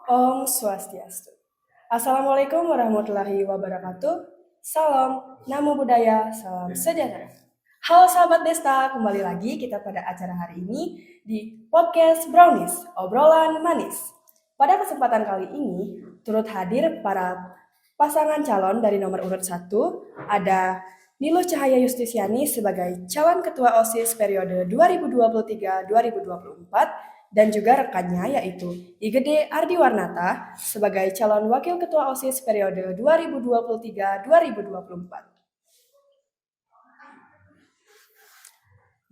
Om Swastiastu. Assalamualaikum warahmatullahi wabarakatuh. Salam, namo buddhaya, salam sejahtera. Halo sahabat Desta, kembali lagi kita pada acara hari ini di podcast Brownies, obrolan manis. Pada kesempatan kali ini, turut hadir para pasangan calon dari nomor urut 1, ada Niluh Cahaya Yustisyani sebagai calon ketua OSIS periode 2023-2024 dan juga rekannya yaitu Igede Ardiwarnata sebagai calon wakil ketua OSIS periode 2023-2024.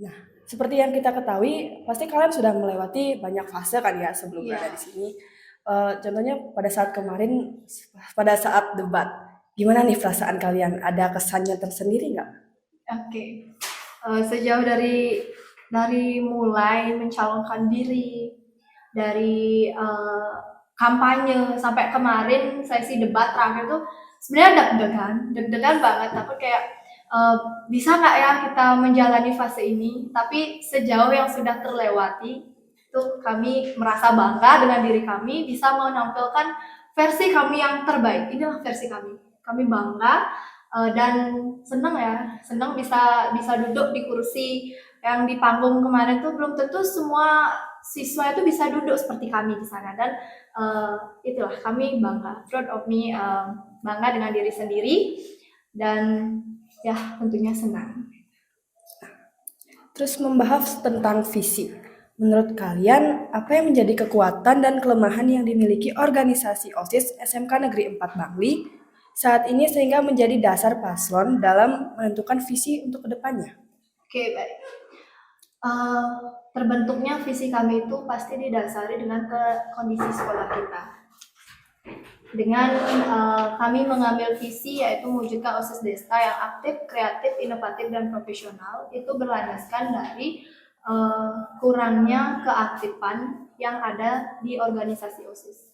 Nah, seperti yang kita ketahui, pasti kalian sudah melewati banyak fase kan ya sebelum berada di sini. Contohnya pada saat kemarin, pada saat debat, gimana nih perasaan kalian? Ada kesannya tersendiri nggak? Oke. Sejauh dari mulai mencalonkan diri, dari kampanye sampai kemarin sesi debat terakhir tuh sebenarnya deg-degan banget. Takut kayak bisa nggak ya kita menjalani fase ini? Tapi sejauh yang sudah terlewati, itu kami merasa bangga dengan diri kami bisa menampilkan versi kami yang terbaik. Inilah versi kami. Kami bangga dan senang bisa duduk di kursi yang di panggung kemarin tuh. Belum tentu semua siswa itu bisa duduk seperti kami di sana, dan itulah kami bangga, proud of me, bangga dengan diri sendiri, dan ya tentunya senang. Terus membahas tentang visi. Menurut kalian, apa yang menjadi kekuatan dan kelemahan yang dimiliki organisasi OSIS SMK Negeri 4 Bangli saat ini sehingga menjadi dasar paslon dalam menentukan visi untuk kedepannya? Oke, baik. Terbentuknya visi kami itu pasti didasari dengan kondisi sekolah kita. Dengan kami mengambil visi yaitu mewujudkan OSIS Desta yang aktif, kreatif, inovatif, dan profesional, itu berlandaskan dari kurangnya keaktifan yang ada di organisasi OSIS.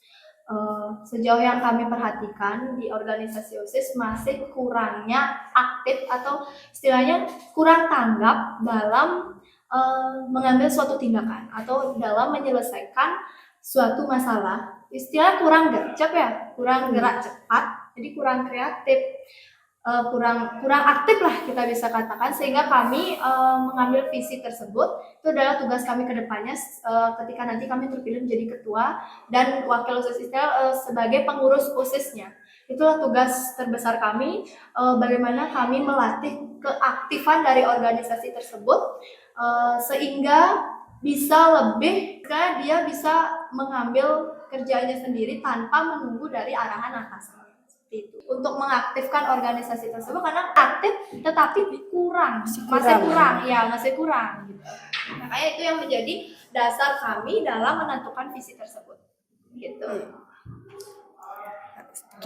Sejauh yang kami perhatikan di organisasi OSIS masih kurangnya aktif, atau istilahnya kurang tanggap dalam mengambil suatu tindakan atau dalam menyelesaikan suatu masalah. Istilah kurang gercep ya, kurang gerak cepat, jadi kurang kreatif, kurang aktif lah kita bisa katakan, sehingga kami mengambil visi tersebut. Itu adalah tugas kami ke depannya ketika nanti kami terpilih menjadi ketua dan wakil OSIS sebagai pengurus OSISnya. Itulah tugas terbesar kami, bagaimana kami melatih keaktifan dari organisasi tersebut sehingga bisa lebih, karena dia bisa mengambil kerjanya sendiri tanpa menunggu dari arahan atasan. Seperti itu. Untuk mengaktifkan organisasi tersebut, karena aktif tetapi masih kurang gitu. Makanya itu yang menjadi dasar kami dalam menentukan visi tersebut. Gitu.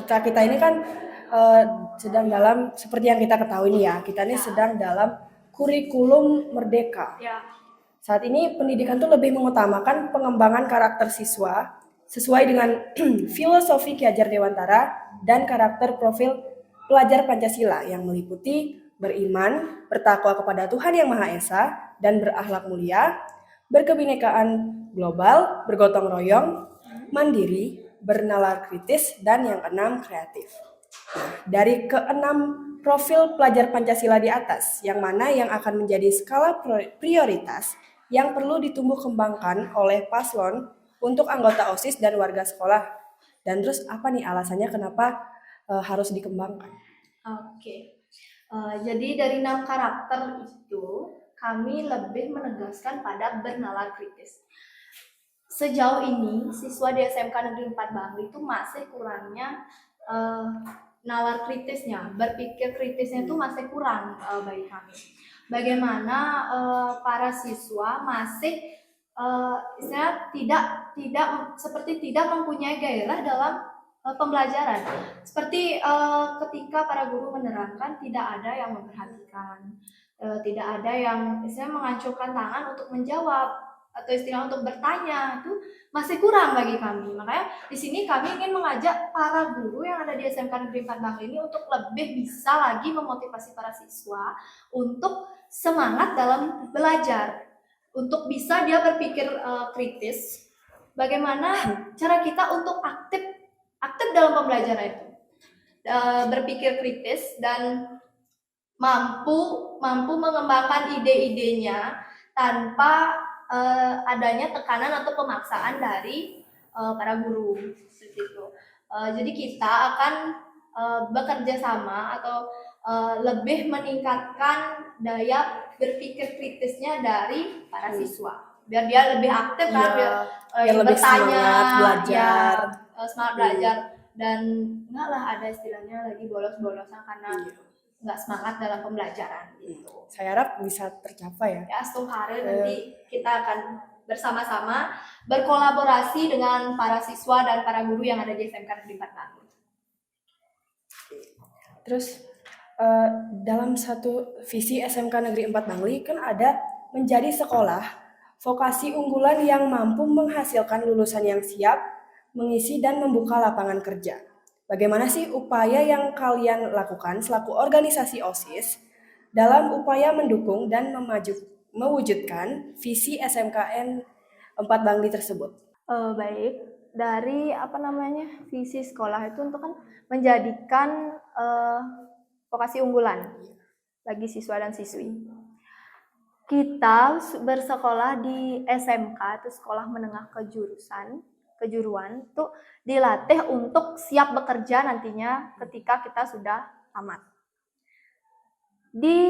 Kita ini kan sedang dalam, seperti yang kita ketahui nih ya, kita ini sedang dalam kurikulum merdeka. Ya. Saat ini pendidikan tuh lebih mengutamakan pengembangan karakter siswa sesuai dengan filosofi Ki Hajar Dewantara dan karakter profil pelajar Pancasila yang meliputi beriman, bertakwa kepada Tuhan Yang Maha Esa, dan berakhlak mulia, berkebinekaan global, bergotong royong, mandiri, bernalar kritis, dan yang keenam kreatif. Nah, dari keenam profil pelajar Pancasila di atas, yang mana yang akan menjadi skala prioritas yang perlu ditumbuh kembangkan oleh paslon untuk anggota OSIS dan warga sekolah. Dan terus apa nih alasannya kenapa harus dikembangkan? Oke. Jadi dari 6 karakter itu kami lebih menegaskan pada bernalar kritis. Sejauh ini siswa di SMK Negeri 4 Bangli itu masih kurangnya nalar kritisnya, berpikir kritisnya itu masih kurang bagi kami. Bagaimana para siswa masih istilahnya tidak mempunyai gairah dalam pembelajaran. Seperti ketika para guru menerangkan, tidak ada yang memperhatikan, tidak ada yang istilahnya mengacuhkan tangan untuk menjawab atau istilah untuk bertanya, itu masih kurang bagi kami. Makanya di sini kami ingin mengajak para guru yang ada di SMK Negeri 4 Bangli ini untuk lebih bisa lagi memotivasi para siswa untuk semangat dalam belajar, untuk bisa dia berpikir kritis, bagaimana cara kita untuk aktif dalam pembelajaran itu, berpikir kritis dan mampu mengembangkan ide-idenya tanpa adanya tekanan atau pemaksaan dari para guru seperti itu. Jadi kita akan bekerja sama atau lebih meningkatkan daya berpikir kritisnya dari para siswa, biar dia lebih aktif kan, biar lebih bertanya, semangat belajar, semangat belajar, dan enggak lah ada istilahnya lagi bolos-bolosan karena nggak semangat dalam pembelajaran gitu. Saya harap bisa tercapai ya. Ya, suatu hari nanti kita akan bersama-sama berkolaborasi dengan para siswa dan para guru yang ada di SMK Negeri 4 Bangli. Terus dalam satu visi SMK Negeri 4 Bangli kan ada menjadi sekolah vokasi unggulan yang mampu menghasilkan lulusan yang siap mengisi dan membuka lapangan kerja. Bagaimana sih upaya yang kalian lakukan selaku organisasi OSIS dalam upaya mendukung dan mewujudkan visi SMKN 4 Bangli tersebut? Baik, dari visi sekolah itu untuk kan menjadikan vokasi unggulan bagi siswa dan siswi. Kita bersekolah di SMK itu sekolah menengah kejuruan itu dilatih untuk siap bekerja nantinya ketika kita sudah tamat. Di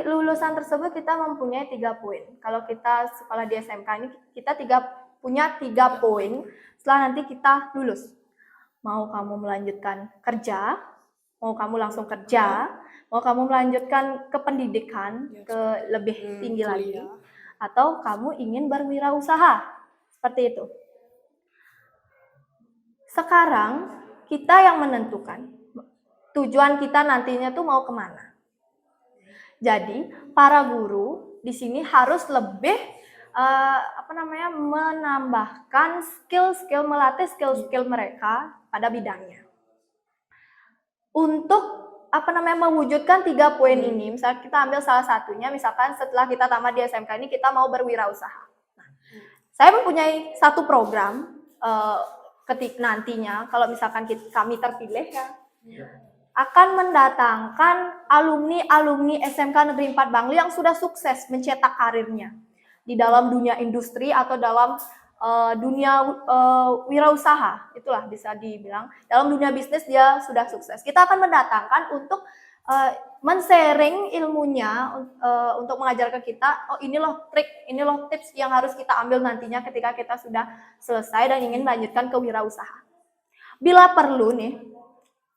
lulusan tersebut kita mempunyai 3 poin. Kalau kita sekolah di SMK ini kita punya 3 poin setelah nanti kita lulus. Mau kamu melanjutkan kerja, mau kamu langsung kerja, mau kamu melanjutkan ke pendidikan ke lebih tinggi lagi, atau kamu ingin berwirausaha. Seperti itu. Sekarang kita yang menentukan tujuan kita nantinya tuh mau kemana. Jadi para guru di sini harus lebih menambahkan melatih skill mereka pada bidangnya. Untuk mewujudkan 3 poin ini, misalnya kita ambil salah satunya, misalkan setelah kita tamat di SMK ini kita mau berwirausaha. Nah, saya mempunyai satu program nantinya kalau misalkan kami terpilih ya, akan mendatangkan alumni SMK Negeri 4 Bangli yang sudah sukses mencetak karirnya di dalam dunia industri atau dalam dunia wirausaha, itulah bisa dibilang dalam dunia bisnis dia sudah sukses. Kita akan mendatangkan untuk men-sharing ilmunya untuk mengajar ke kita, ini loh trik, ini loh tips yang harus kita ambil nantinya ketika kita sudah selesai dan ingin melanjutkan ke wirausaha. Bila perlu nih,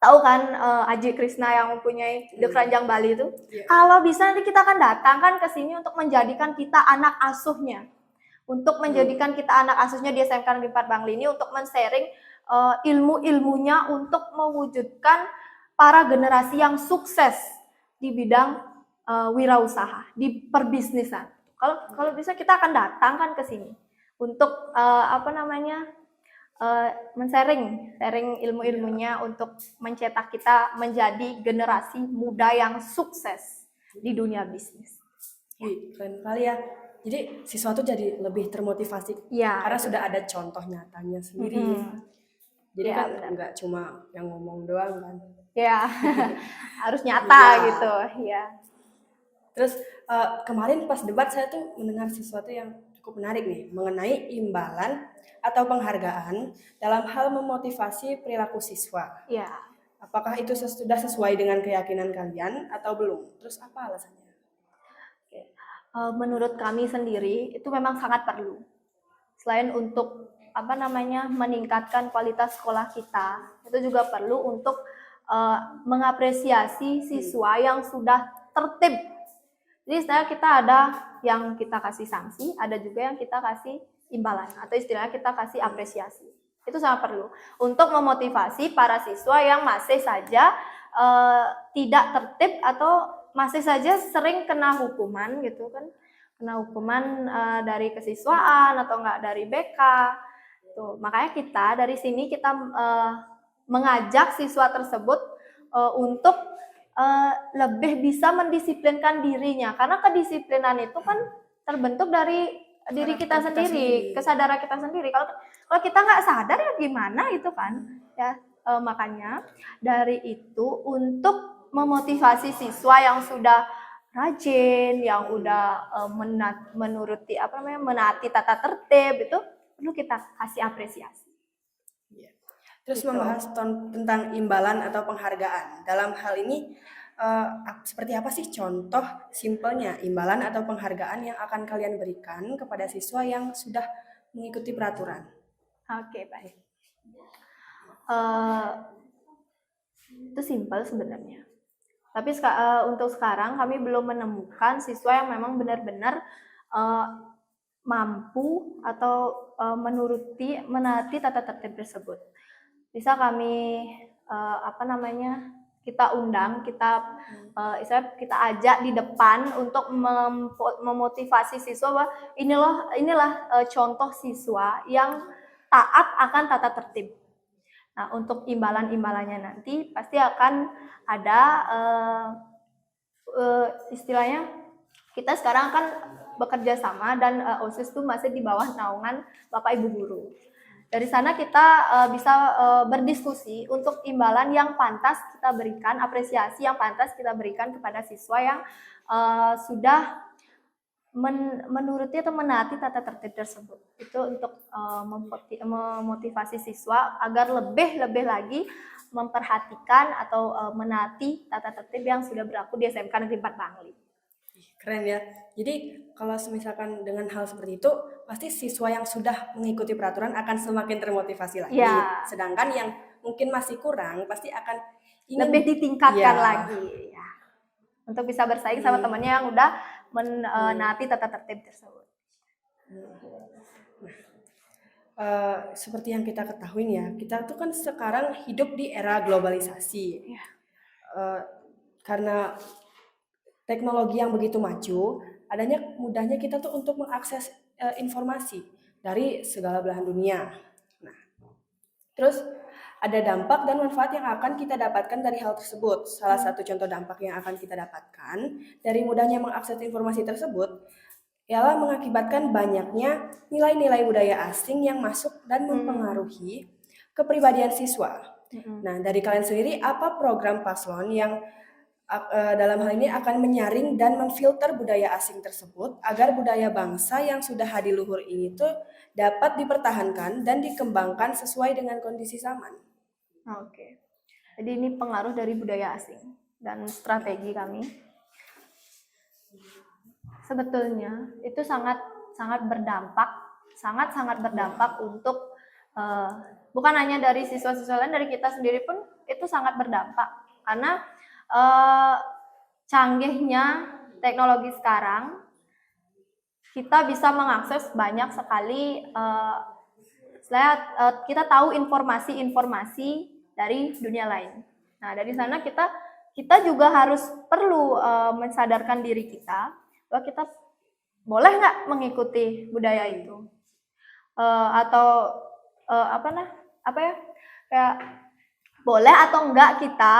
tahu kan Aji Krishna yang mempunyai The Keranjang Bali itu? Kalau bisa nanti kita akan datangkan ke sini untuk menjadikan kita anak asuhnya. Untuk menjadikan kita anak asuhnya di SMK Negeri 4 Bangli ini untuk men-sharing ilmu-ilmunya untuk mewujudkan para generasi yang sukses di bidang wirausaha, di perbisnisan. Kalau bisa kita akan datangkan ke sini untuk men-sharing ilmu-ilmunya untuk mencetak kita menjadi generasi muda yang sukses di dunia bisnis. Keren kali ya. Jadi siswa tuh jadi lebih termotivasi karena sudah ada contoh nyatanya sendiri. Jadi kan nggak cuma yang ngomong doang kan. Ya, harus nyata gitu. Ya. Terus kemarin pas debat saya tuh mendengar sesuatu yang cukup menarik nih mengenai imbalan atau penghargaan dalam hal memotivasi perilaku siswa. Ya. Apakah itu sudah sesuai dengan keyakinan kalian atau belum? Terus apa alasannya? Menurut kami sendiri itu memang sangat perlu. Selain untuk meningkatkan kualitas sekolah kita, itu juga perlu untuk mengapresiasi siswa yang sudah tertib. Jadi istilahnya kita ada yang kita kasih sanksi, ada juga yang kita kasih imbalan atau istilahnya kita kasih apresiasi. Itu sangat perlu untuk memotivasi para siswa yang masih saja tidak tertib atau masih saja sering kena hukuman gitu kan, kena hukuman dari kesiswaan atau enggak dari BK. Tuh, makanya kita dari sini kita mengajak siswa tersebut untuk lebih bisa mendisiplinkan dirinya, karena kedisiplinan itu kan terbentuk dari diri kita Karakter kita sendiri, sendiri. kesadaran kita sendiri. Kalau kita nggak sadar ya gimana gitu kan? Ya makanya dari itu untuk memotivasi siswa yang sudah rajin, yang udah menuruti menaati tata tertib itu perlu kita kasih apresiasi. Iya. Terus Gitu. membahas tentang imbalan atau penghargaan. Dalam hal ini seperti apa sih contoh simpelnya imbalan atau penghargaan yang akan kalian berikan kepada siswa yang sudah mengikuti peraturan? Oke, baik. Itu simpel sebenarnya. Tapi untuk sekarang kami belum menemukan siswa yang memang benar-benar mampu atau menaati tata tertib tersebut. Bisa kami kita undang, kita ajak di depan untuk memotivasi siswa bahwa inilah contoh siswa yang taat akan tata tertib. Nah, untuk imbalan-imbalannya nanti pasti akan ada istilahnya kita sekarang kan bekerja sama dan OSIS itu masih di bawah naungan Bapak Ibu Guru. Dari sana kita bisa berdiskusi untuk imbalan yang pantas kita berikan, apresiasi yang pantas kita berikan kepada siswa yang sudah menuruti atau menaati tata tertib tersebut. Itu untuk memotivasi siswa agar lebih lagi memperhatikan atau menaati tata tertib yang sudah berlaku di SMK Negeri 4 Bangli. Keren ya. Jadi kalau misalkan dengan hal seperti itu, pasti siswa yang sudah mengikuti peraturan akan semakin termotivasi lagi. Ya. Sedangkan yang mungkin masih kurang, pasti akan lebih ditingkatkan lagi. Ya. Untuk bisa bersaing sama temannya yang udah menaati tata tertib tersebut. Seperti yang kita ketahui ya, kita tuh kan sekarang hidup di era globalisasi. Ya. Karena teknologi yang begitu maju, mudahnya kita tuh untuk mengakses informasi dari segala belahan dunia. Nah, terus ada dampak dan manfaat yang akan kita dapatkan dari hal tersebut. Salah satu contoh dampak yang akan kita dapatkan dari mudahnya mengakses informasi tersebut ialah mengakibatkan banyaknya nilai-nilai budaya asing yang masuk dan mempengaruhi kepribadian siswa. Nah, dari kalian sendiri, apa program Paslon yang dalam hal ini akan menyaring dan memfilter budaya asing tersebut agar budaya bangsa yang sudah hadiluhur ini tuh dapat dipertahankan dan dikembangkan sesuai dengan kondisi zaman? Oke. Jadi ini pengaruh dari budaya asing dan strategi kami. Sebetulnya itu sangat berdampak untuk bukan hanya dari siswa-siswa lain, dari kita sendiri pun itu sangat berdampak karena canggihnya teknologi sekarang kita bisa mengakses banyak sekali kita tahu informasi dari dunia lain. Nah, dari sana kita juga harus perlu mensadarkan diri kita bahwa kita boleh nggak mengikuti budaya itu kayak boleh atau enggak kita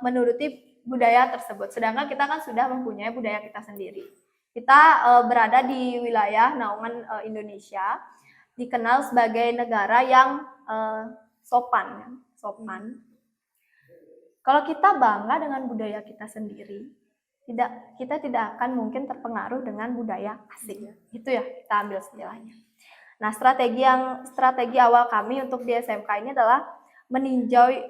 menuruti budaya tersebut. Sedangkan kita kan sudah mempunyai budaya kita sendiri. Kita berada di wilayah naungan Indonesia, dikenal sebagai negara yang sopan. Kalau kita bangga dengan budaya kita sendiri, kita tidak akan mungkin terpengaruh dengan budaya asing. Itu ya, kita ambil istilahnya. Nah, strategi awal kami untuk di SMK ini adalah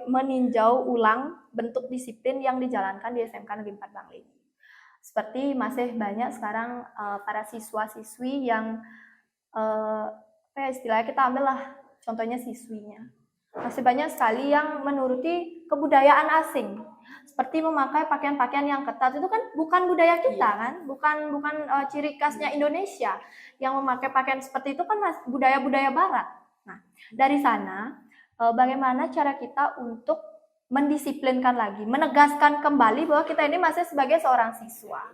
meninjau ulang bentuk disiplin yang dijalankan di SMK Negeri 4 Bangli. Seperti masih banyak sekarang para siswa-siswi yang istilahnya kita ambillah contohnya siswinya. Masih banyak sekali yang menuruti kebudayaan asing. Seperti memakai pakaian-pakaian yang ketat, itu kan bukan budaya kita kan, bukan ciri khasnya Indonesia. Yang memakai pakaian seperti itu kan budaya-budaya barat. Nah, dari sana bagaimana cara kita untuk mendisiplinkan lagi, menegaskan kembali bahwa kita ini masih sebagai seorang siswa.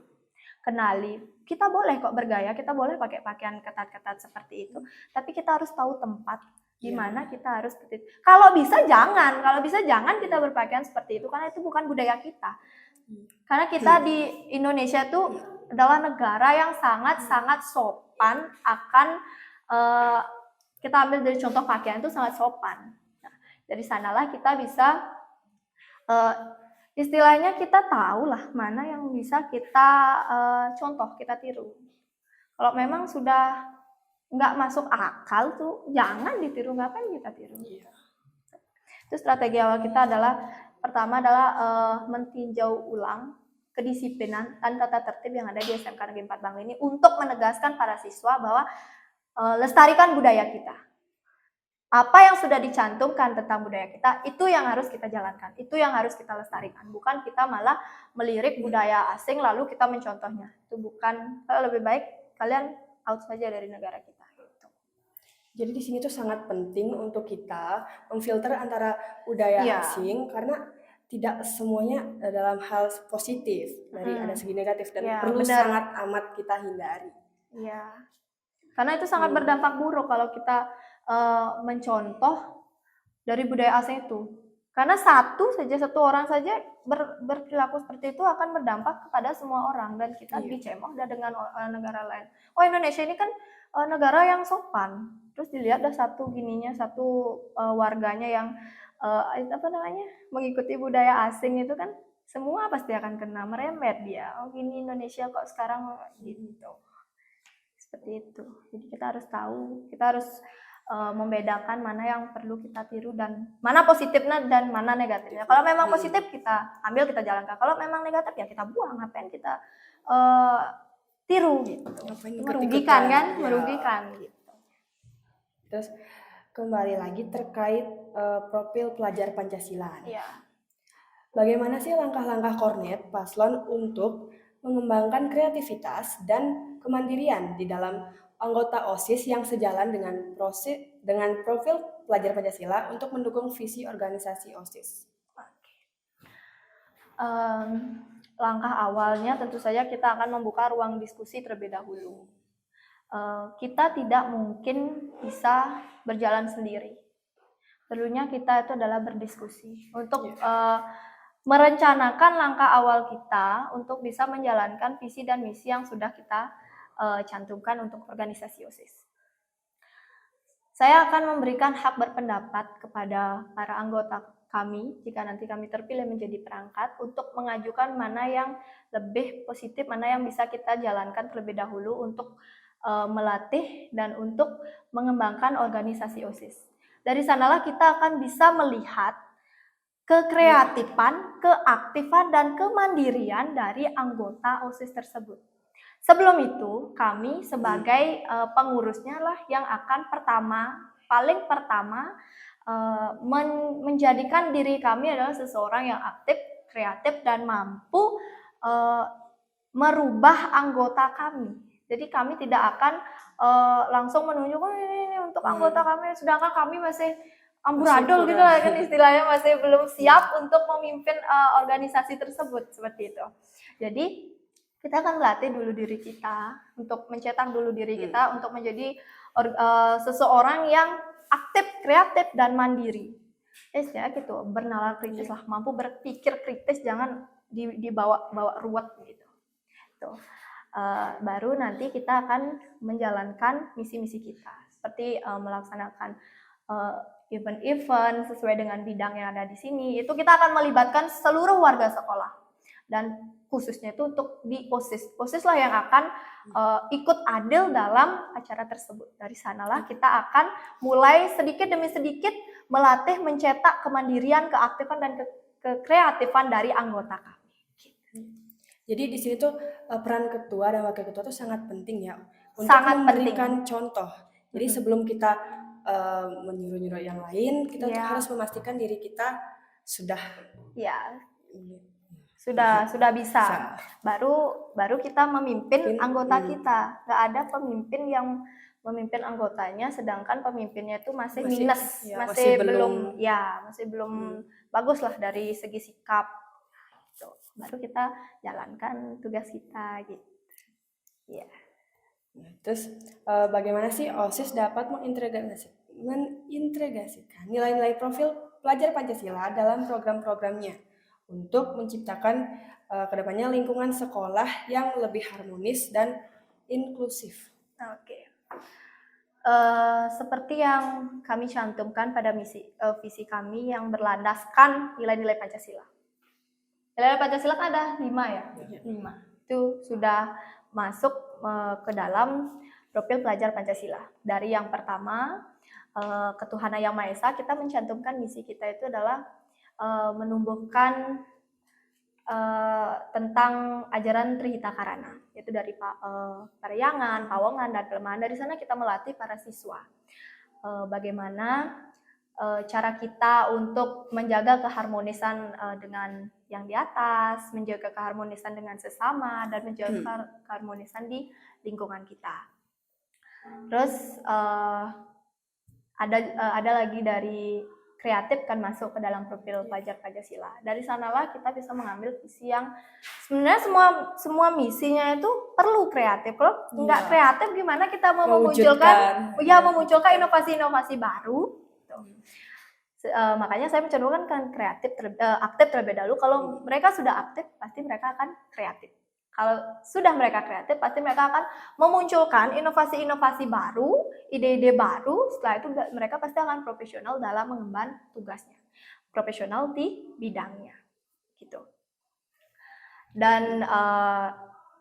Kenali, kita boleh kok bergaya, kita boleh pakai pakaian ketat-ketat seperti itu, tapi kita harus tahu tempat di mana kita harus seperti itu. Kalau bisa jangan kita berpakaian seperti itu karena itu bukan budaya kita. Karena kita di Indonesia itu adalah negara yang sangat sopan akan kita ambil dari contoh pakaian itu sangat sopan. Nah, dari sanalah kita bisa istilahnya kita tahu lah mana yang bisa kita contoh, kita tiru. Kalau memang sudah nggak masuk akal tuh jangan ditiru, ngapain kita tiru. Itu strategi awal kita adalah pertama adalah meninjau ulang kedisiplinan dan tata tertib yang ada di SMK Negeri 4 Bangli ini untuk menegaskan para siswa bahwa lestarikan budaya kita. Apa yang sudah dicantumkan tentang budaya kita, itu yang harus kita jalankan, itu yang harus kita lestarikan. Bukan kita malah melirik budaya asing lalu kita mencontohnya. Itu bukan, lebih baik kalian out saja dari negara kita. Gitu. Jadi di sini tuh sangat penting untuk kita memfilter antara budaya asing, karena tidak semuanya dalam hal positif, dari ada segi negatif, dan perlu sangat amat kita hindari. Iya, karena itu sangat berdampak buruk kalau kita mencontoh dari budaya asing itu. Karena satu orang saja berperilaku seperti itu akan berdampak kepada semua orang, dan kita dicemooh dengan negara lain. Oh, Indonesia ini kan negara yang sopan. Terus dilihat ada satu warganya yang mengikuti budaya asing itu kan, semua pasti akan kena merembet dia. Oh, gini Indonesia kok sekarang gitu. Seperti itu. Jadi kita harus tahu, kita harus membedakan mana yang perlu kita tiru dan mana positifnya dan mana negatifnya. Kalau memang positif kita ambil, kita jalankan. Kalau memang negatif ya kita buang. Ngapain kita tiru gitu. Merugikan kan? Merugikan gitu. Terus kembali lagi terkait profil pelajar Pancasila. Bagaimana sih langkah-langkah Kornet Paslon untuk mengembangkan kreativitas dan kemandirian di dalam anggota OSIS yang sejalan dengan profil pelajar Pancasila untuk mendukung visi organisasi OSIS? Langkah awalnya tentu saja kita akan membuka ruang diskusi terlebih dahulu. Kita tidak mungkin bisa berjalan sendiri. Perlunya kita itu adalah berdiskusi untuk merencanakan langkah awal kita untuk bisa menjalankan visi dan misi yang sudah kita cantumkan untuk organisasi OSIS. Saya akan memberikan hak berpendapat kepada para anggota kami jika nanti kami terpilih menjadi perangkat untuk mengajukan mana yang lebih positif, mana yang bisa kita jalankan terlebih dahulu untuk melatih dan untuk mengembangkan organisasi OSIS. Dari sanalah kita akan bisa melihat kekreatifan, keaktifan, dan kemandirian dari anggota OSIS tersebut. Sebelum itu, kami sebagai pengurusnya lah yang akan paling pertama menjadikan diri kami adalah seseorang yang aktif, kreatif, dan mampu merubah anggota kami. Jadi kami tidak akan langsung menunjuk ini untuk anggota kami, sedangkan kami masih amburadul gitu lah kan istilahnya, masih belum siap untuk memimpin organisasi tersebut seperti itu. Jadi kita akan melatih dulu diri kita untuk mencetak dulu diri kita untuk menjadi seseorang yang aktif, kreatif, dan mandiri. Ya gitu, bernalar kritis lah, mampu berpikir kritis, jangan dibawa ruwet gitu. Tuh. Baru nanti kita akan menjalankan misi-misi kita, seperti melaksanakan event-event sesuai dengan bidang yang ada di sini. Itu kita akan melibatkan seluruh warga sekolah, dan khususnya itu untuk di OSIS. OSIS lah yang akan ikut andil dalam acara tersebut. Dari sanalah kita akan mulai sedikit demi sedikit melatih, mencetak kemandirian, keaktifan, dan kekreatifan dari anggota kami. Jadi di sini tuh peran ketua dan wakil ketua tuh sangat penting ya untuk Sangat memberikan contoh. Jadi sebelum kita menyuruh-nyuruh yang lain, kita tuh harus memastikan diri kita sudah bisa. Baru kita memimpin anggota kita. Nggak ada pemimpin yang memimpin anggotanya sedangkan pemimpinnya itu masih minus, masih belum bagus lah dari segi sikap. Gitu. Baru kita jalankan tugas kita gitu. Ya. Terus bagaimana sih OSIS dapat mengintegrasikan nilai-nilai profil pelajar Pancasila dalam program-programnya untuk menciptakan kedepannya lingkungan sekolah yang lebih harmonis dan inklusif? Oke. Seperti yang kami cantumkan pada visi kami yang berlandaskan nilai-nilai Pancasila. Nilai Pancasila kan ada 5 ya, 5. Itu sudah masuk ke dalam profil pelajar Pancasila. Dari yang pertama, ketuhanan yang Maha Esa, kita mencantumkan misi kita itu adalah menumbuhkan tentang ajaran Trihita Karana, yaitu dari Parahyangan, Pawongan, dan Pelemahan. Dari sana kita melatih para siswa bagaimana cara kita untuk menjaga keharmonisan dengan yang di atas, menjaga keharmonisan dengan sesama, dan menjaga keharmonisan di lingkungan kita. Terus ada lagi dari kreatif kan masuk ke dalam profil pelajar Pancasila. Dari sanalah kita bisa mengambil visi yang sebenarnya semua misinya itu perlu kreatif. Kalau nggak kreatif gimana kita mau memunculkan inovasi-inovasi baru. Makanya saya mencantumkan kan kreatif, aktif terlebih dahulu. Kalau mereka sudah aktif, pasti mereka akan kreatif. Kalau sudah mereka kreatif, pasti mereka akan memunculkan inovasi-inovasi baru, ide-ide baru. Setelah itu mereka pasti akan profesional dalam mengemban tugasnya, profesional di bidangnya, gitu. Dan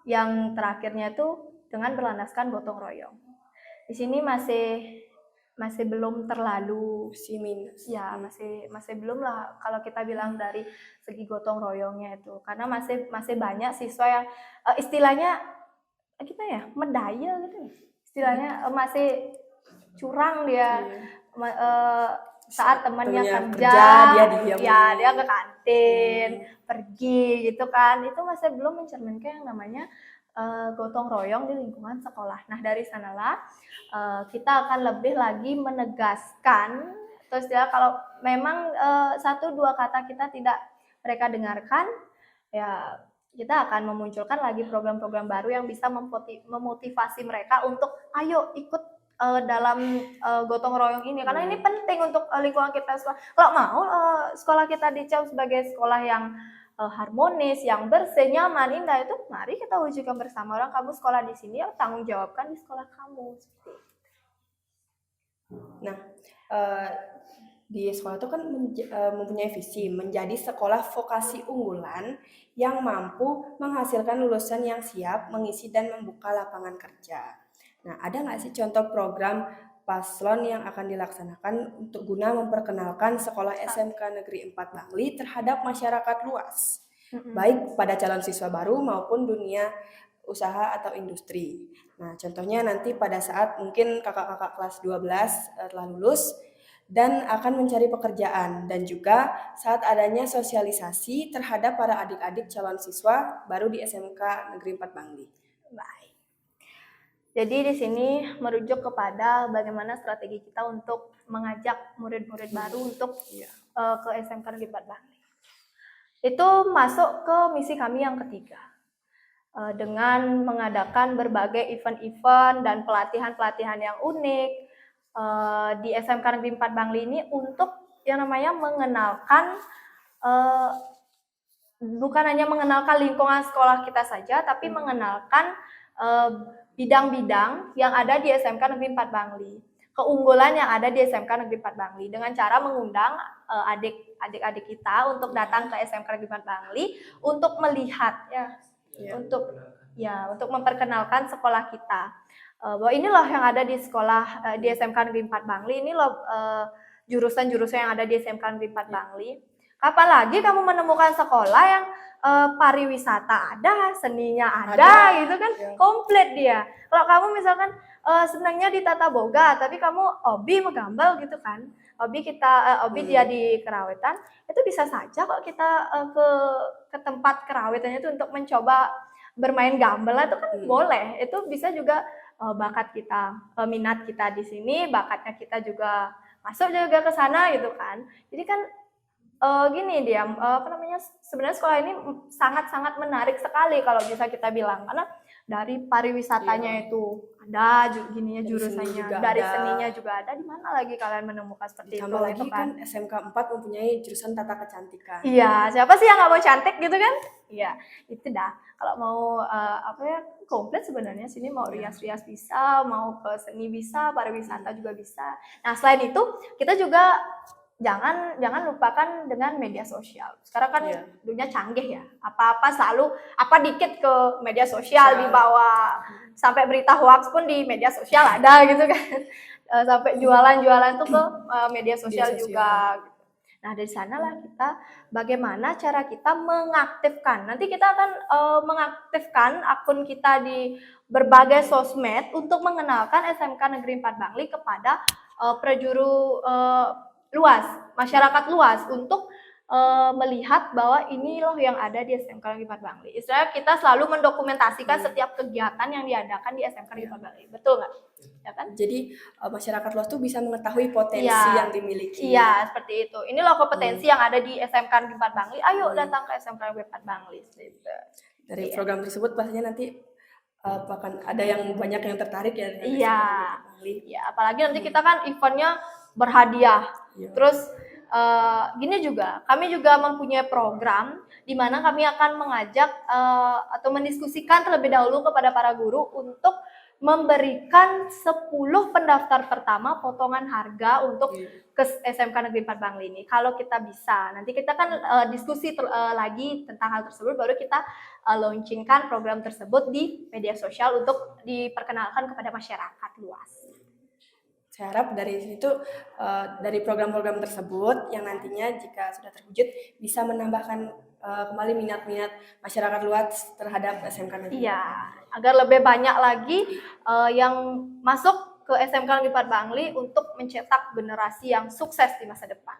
yang terakhirnya itu dengan berlandaskan gotong royong. Di sini masih belum terlalu ya masih belum lah kalau kita bilang dari segi gotong royongnya itu, karena masih banyak siswa yang istilahnya kita ya medaya gitu, istilahnya masih curang dia. Saat temannya kerja dia ke kantin pergi gitu kan, itu masih belum mencerminkan yang namanya gotong royong di lingkungan sekolah. Nah, dari sanalah kita akan lebih lagi menegaskan, terus ya kalau memang 1-2 kata kita tidak mereka dengarkan, ya kita akan memunculkan lagi program-program baru yang bisa memotivasi mereka untuk ayo ikut dalam gotong royong ini, karena ini penting untuk lingkungan kita. Kalau mau sekolah kita dicap sebagai sekolah yang harmonis, yang bersih, nyaman, indah, itu mari kita wujudkan bersama. Orang kamu sekolah di sini, tanggung jawabkan di sekolah kamu. Nah, di sekolah itu kan mempunyai visi menjadi sekolah vokasi unggulan yang mampu menghasilkan lulusan yang siap mengisi dan membuka lapangan kerja. Nah, ada nggak sih contoh program paslon yang akan dilaksanakan untuk guna memperkenalkan sekolah SMK Negeri 4 Bangli terhadap masyarakat luas, baik pada calon siswa baru maupun dunia usaha atau industri. Nah, contohnya nanti pada saat mungkin kakak-kakak kelas 12 telah lulus dan akan mencari pekerjaan, dan juga saat adanya sosialisasi terhadap para adik-adik calon siswa baru di SMK Negeri 4 Bangli. Baik. Jadi di sini merujuk kepada bagaimana strategi kita untuk mengajak murid-murid baru untuk ke SMK Negeri 4 Bangli. Itu masuk ke misi kami yang ketiga. Dengan mengadakan berbagai event-event dan pelatihan-pelatihan yang unik di SMK Negeri 4 Bangli ini untuk yang namanya mengenalkan, bukan hanya mengenalkan lingkungan sekolah kita saja, tapi mengenalkan bidang-bidang yang ada di SMK Negeri 4 Bangli, keunggulan yang ada di SMK Negeri 4 Bangli, dengan cara mengundang adik-adik kita untuk datang ke SMK Negeri 4 Bangli untuk melihat untuk memperkenalkan sekolah kita, bahwa ini loh yang ada di sekolah di SMK Negeri 4 Bangli, ini loh jurusan-jurusan yang ada di SMK Negeri 4 Bangli. Kapan lagi kamu menemukan sekolah yang pariwisata ada, seninya ada gitu kan, komplit dia. Kalau kamu misalkan senangnya di tata boga, tapi kamu hobi menggambal gitu kan, hobi dia di kerawitan, itu bisa saja kok kita ke tempat kerawitannya itu untuk mencoba bermain gambal, itu kan boleh. Itu bisa juga bakat kita, minat kita di sini, bakatnya kita juga masuk juga ke sana gitu kan. Jadi kan gini dia, sebenarnya sekolah ini sangat-sangat menarik sekali kalau bisa kita bilang, karena dari pariwisatanya itu ada gininya Dari seni jurusannya, juga dari ada. seninya juga ada. Di mana lagi kalian menemukan seperti itu? Ditambah lagi gitu kan SMK 4 mempunyai jurusan tata kecantikan. Iya, siapa sih yang nggak mau cantik gitu kan? Iya, itu dah. Kalau mau apa ya, komplit sebenarnya sini mau rias-rias bisa, mau ke seni bisa, pariwisata juga bisa. Nah, selain itu kita juga jangan lupakan dengan media sosial. Sekarang kan dunia canggih ya. Apa-apa selalu apa dikit ke media sosial dibawa. Sampai berita hoax pun di media sosial ada gitu kan. Sampai jualan-jualan tuh ke media sosial juga. Nah, dari sanalah kita bagaimana cara kita mengaktifkan. Nanti kita akan mengaktifkan akun kita di berbagai sosmed untuk mengenalkan SMK Negeri 4 Bangli kepada prajuru luas, masyarakat luas untuk melihat bahwa ini loh yang ada di SMK Negeri 4 Bangli. Istilahnya kita selalu mendokumentasikan setiap kegiatan yang diadakan di SMK Negeri 4 Bangli. Betul nggak? Ya kan? Jadi masyarakat luas tuh bisa mengetahui potensi yang dimiliki. Iya, seperti itu. Ini loh kompetensi yang ada di SMK Negeri 4 Bangli. Ayo datang ke SMK Negeri 4 Bangli. Gitu. Dari program tersebut pastinya nanti akan ada yang banyak yang tertarik ya. Iya, apalagi nanti kita kan eventnya berhadiah. Terus gini juga, kami juga mempunyai program di mana kami akan mengajak atau mendiskusikan terlebih dahulu kepada para guru untuk memberikan 10 pendaftar pertama potongan harga untuk ke SMK Negeri 4 Bangli ini. Kalau kita bisa, nanti kita kan diskusi lagi tentang hal tersebut, baru kita launchingkan program tersebut di media sosial untuk diperkenalkan kepada masyarakat luas. Saya harap dari situ, dari program-program tersebut yang nantinya jika sudah terwujud bisa menambahkan kembali minat-minat masyarakat luas terhadap SMK Negeri. Iya, agar lebih banyak lagi yang masuk ke SMK Negeri 4 Bangli untuk mencetak generasi yang sukses di masa depan.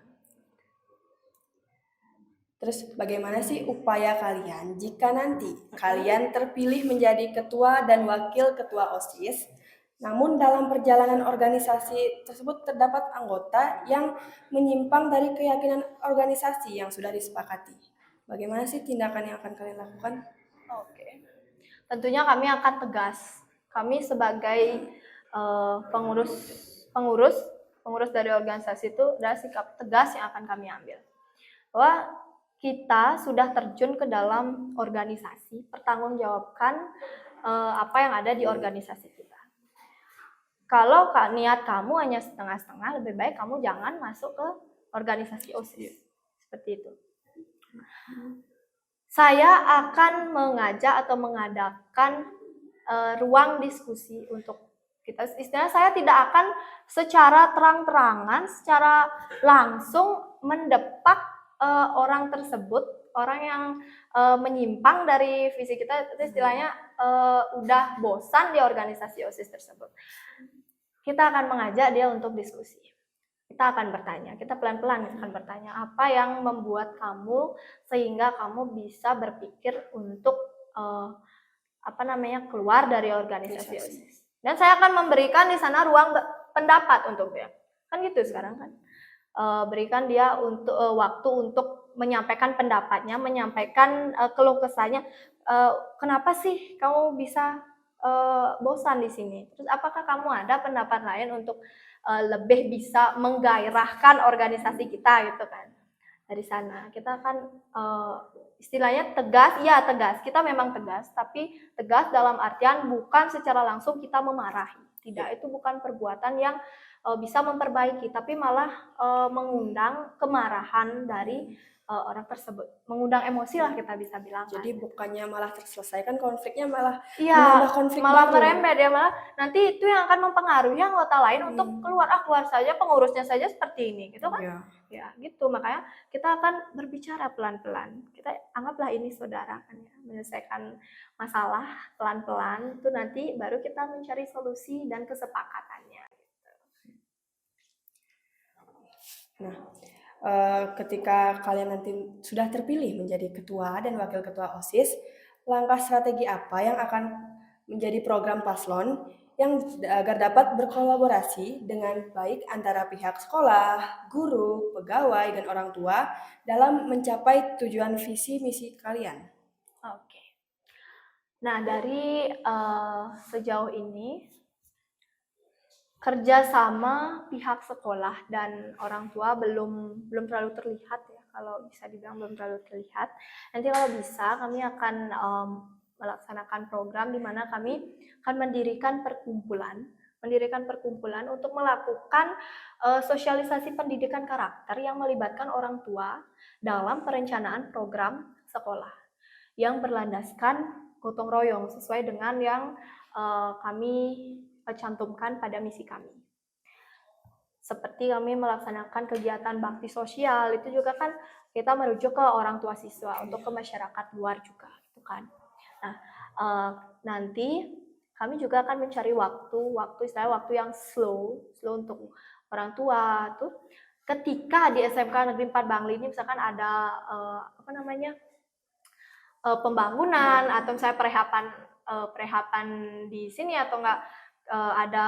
Terus bagaimana sih upaya kalian jika nanti kalian terpilih menjadi ketua dan wakil ketua OSIS, namun dalam perjalanan organisasi tersebut terdapat anggota yang menyimpang dari keyakinan organisasi yang sudah disepakati. Bagaimana sih tindakan yang akan kalian lakukan? Oke. Tentunya kami akan tegas. Kami sebagai pengurus dari organisasi itu adalah sikap tegas yang akan kami ambil. Bahwa kita sudah terjun ke dalam organisasi, pertanggungjawabkan apa yang ada di organisasi kita. Kalau niat kamu hanya setengah-setengah, lebih baik kamu jangan masuk ke organisasi OSIS. Seperti itu. Saya akan mengajak atau mengadakan ruang diskusi untuk kita. Istilahnya saya tidak akan secara terang-terangan, secara langsung mendepak orang tersebut, orang yang menyimpang dari visi kita, itu istilahnya udah bosan di organisasi OSIS tersebut. Kita akan mengajak dia untuk diskusi. Kita akan bertanya, kita pelan-pelan akan bertanya apa yang membuat kamu sehingga kamu bisa berpikir untuk keluar dari organisasi OSIS. Dan saya akan memberikan di sana ruang pendapat untuk dia. Kan gitu sekarang kan. Berikan dia untuk waktu untuk menyampaikan pendapatnya, menyampaikan keluh kesahnya. Kenapa sih kamu bisa bosan di sini? Terus apakah kamu ada pendapat lain untuk lebih bisa menggairahkan organisasi kita gitu kan? Dari sana kita akan istilahnya tegas, ya tegas. Kita memang tegas, tapi tegas dalam artian bukan secara langsung kita memarahi. Tidak, itu bukan perbuatan yang bisa memperbaiki, tapi malah mengundang kemarahan dari orang tersebut, mengundang emosi lah kita bisa bilang. Jadi bukannya malah terselesaikan konfliknya, malah menambah konflik malah baru. merembet ya, malah nanti itu yang akan mempengaruhi anggota lain untuk keluar saja, pengurusnya saja seperti ini gitu kan. Ya gitu, makanya kita akan berbicara pelan-pelan. Kita anggaplah ini saudara kan ya, menyelesaikan masalah pelan-pelan, itu nanti baru kita mencari solusi dan kesepakatannya. Nah, ketika kalian nanti sudah terpilih menjadi ketua dan wakil ketua OSIS, langkah strategi apa yang akan menjadi program paslon yang agar dapat berkolaborasi dengan baik antara pihak sekolah, guru, pegawai, dan orang tua dalam mencapai tujuan visi misi kalian? Oke. Nah, dari sejauh ini kerjasama pihak sekolah dan orang tua belum terlalu terlihat ya, kalau bisa dibilang belum terlalu terlihat. Nanti kalau bisa kami akan melaksanakan program di mana kami akan mendirikan perkumpulan untuk melakukan sosialisasi pendidikan karakter yang melibatkan orang tua dalam perencanaan program sekolah yang berlandaskan gotong royong sesuai dengan yang kami cantumkan pada misi kami. Seperti kami melaksanakan kegiatan bakti sosial, itu juga kan kita merujuk ke orang tua siswa untuk ke masyarakat luar juga, gitu kan. Nah, nanti kami juga akan mencari waktu yang slow untuk orang tua tuh. Ketika di SMK Negeri 4 Bangli ini misalkan ada pembangunan atau misalnya perehapan di sini atau enggak ada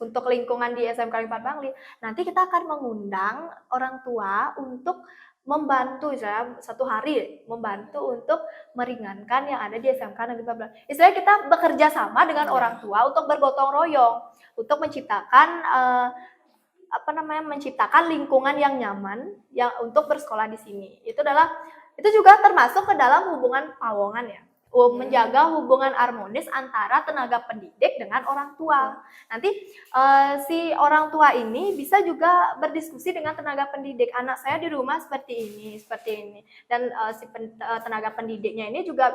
untuk lingkungan di SMK Negeri 4 Bangli, nanti kita akan mengundang orang tua untuk membantu satu hari membantu untuk meringankan yang ada di SMK Negeri 4 Bangli. Istilahnya kita bekerja sama dengan orang tua untuk bergotong royong untuk menciptakan menciptakan lingkungan yang nyaman yang untuk bersekolah di sini. Itu juga termasuk ke dalam hubungan pawongan ya. Menjaga hubungan harmonis antara tenaga pendidik dengan orang tua. Nanti si orang tua ini bisa juga berdiskusi dengan tenaga pendidik. Anak saya di rumah seperti ini. Dan tenaga pendidiknya ini juga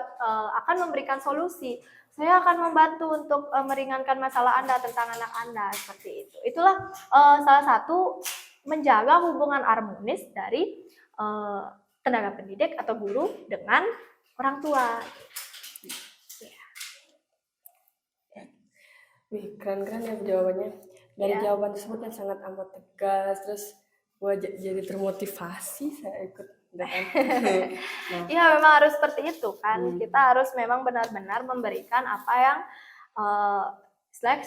akan memberikan solusi. Saya akan membantu untuk meringankan masalah Anda tentang anak Anda, seperti itu. Itulah salah satu menjaga hubungan harmonis dari tenaga pendidik atau guru dengan orang tua. Wih, keren-keren ya jawabannya. Dari jawaban tersebut yang sangat amat tegas, terus gue jadi termotivasi saya ikut. Iya, memang harus seperti itu kan. Kita harus memang benar-benar memberikan apa yang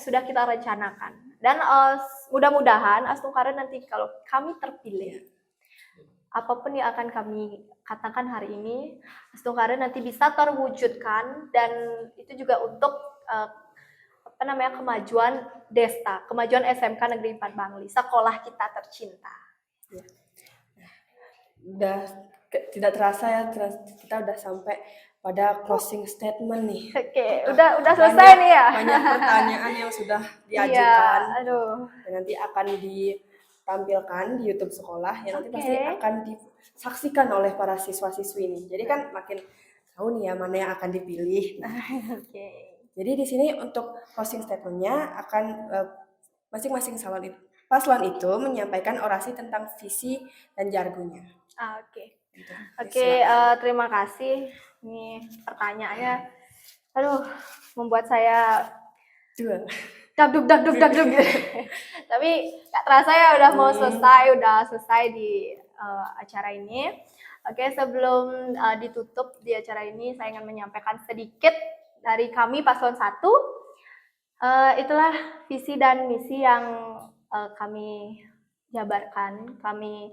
sudah kita rencanakan. Dan mudah-mudahan Astungkara nanti kalau kami terpilih, apapun yang akan kami katakan hari ini, Astungkara nanti bisa terwujudkan, dan itu juga untuk kemajuan Desta, kemajuan SMK Negeri 4 Bangli, sekolah kita tercinta. Ya. Udah tidak terasa ya, kita udah sampai pada closing statement nih. Oke, udah selesai nih ya. Banyak pertanyaan yang sudah diajukan. Dan nanti akan ditampilkan di YouTube sekolah yang nanti pasti akan disaksikan oleh para siswa-siswi ini. Jadi kan makin tahu nih ya mana yang akan dipilih. Jadi di sini untuk closing statementnya akan masing-masing paslon itu menyampaikan orasi tentang visi dan jargonnya. Terima kasih. Ini pertanyaannya, membuat saya dagdug gitu. Tapi nggak terasa ya udah mau selesai di acara ini. Sebelum ditutup di acara ini, saya ingin menyampaikan sedikit dari kami paslon 1. Itulah visi dan misi yang kami jabarkan, kami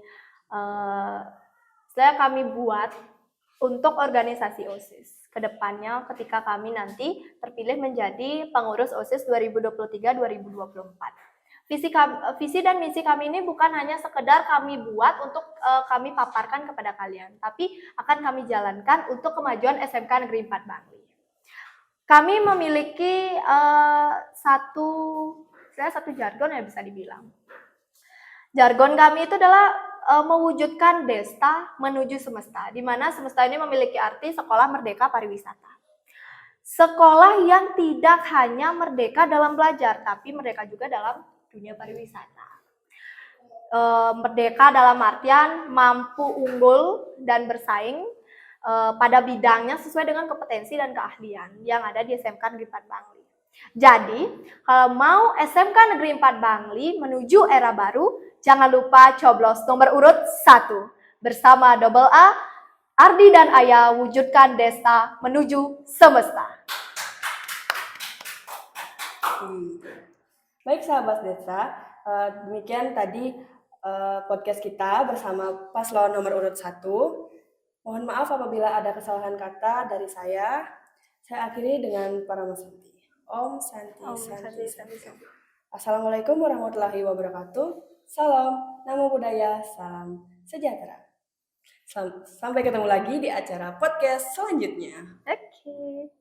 buat untuk organisasi OSIS. Kedepannya ketika kami nanti terpilih menjadi pengurus OSIS 2023-2024. Visi dan misi kami ini bukan hanya sekedar kami buat untuk kami paparkan kepada kalian, tapi akan kami jalankan untuk kemajuan SMK Negeri 4 Bangli. Kami memiliki satu jargon yang bisa dibilang. Jargon kami itu adalah mewujudkan Desta menuju semesta, di mana semesta ini memiliki arti sekolah merdeka pariwisata. Sekolah yang tidak hanya merdeka dalam belajar, tapi merdeka juga dalam dunia pariwisata. Merdeka dalam artian mampu unggul dan bersaing pada bidangnya sesuai dengan kompetensi dan keahlian yang ada di SMK Negeri 4 Bangli. Jadi, kalau mau SMK Negeri 4 Bangli menuju era baru, jangan lupa coblos nomor urut 1. Bersama Double A, Ardi dan Ayah wujudkan Desta menuju semesta. Baik sahabat Desta, demikian tadi podcast kita bersama paslon nomor urut 1. Mohon maaf apabila ada kesalahan kata dari saya. Saya akhiri dengan Paramasanti. Om Santi Santi Santi. Assalamualaikum warahmatullahi wabarakatuh. Salam Namo Buddhaya, salam sejahtera. Sampai ketemu lagi di acara podcast selanjutnya. Oke.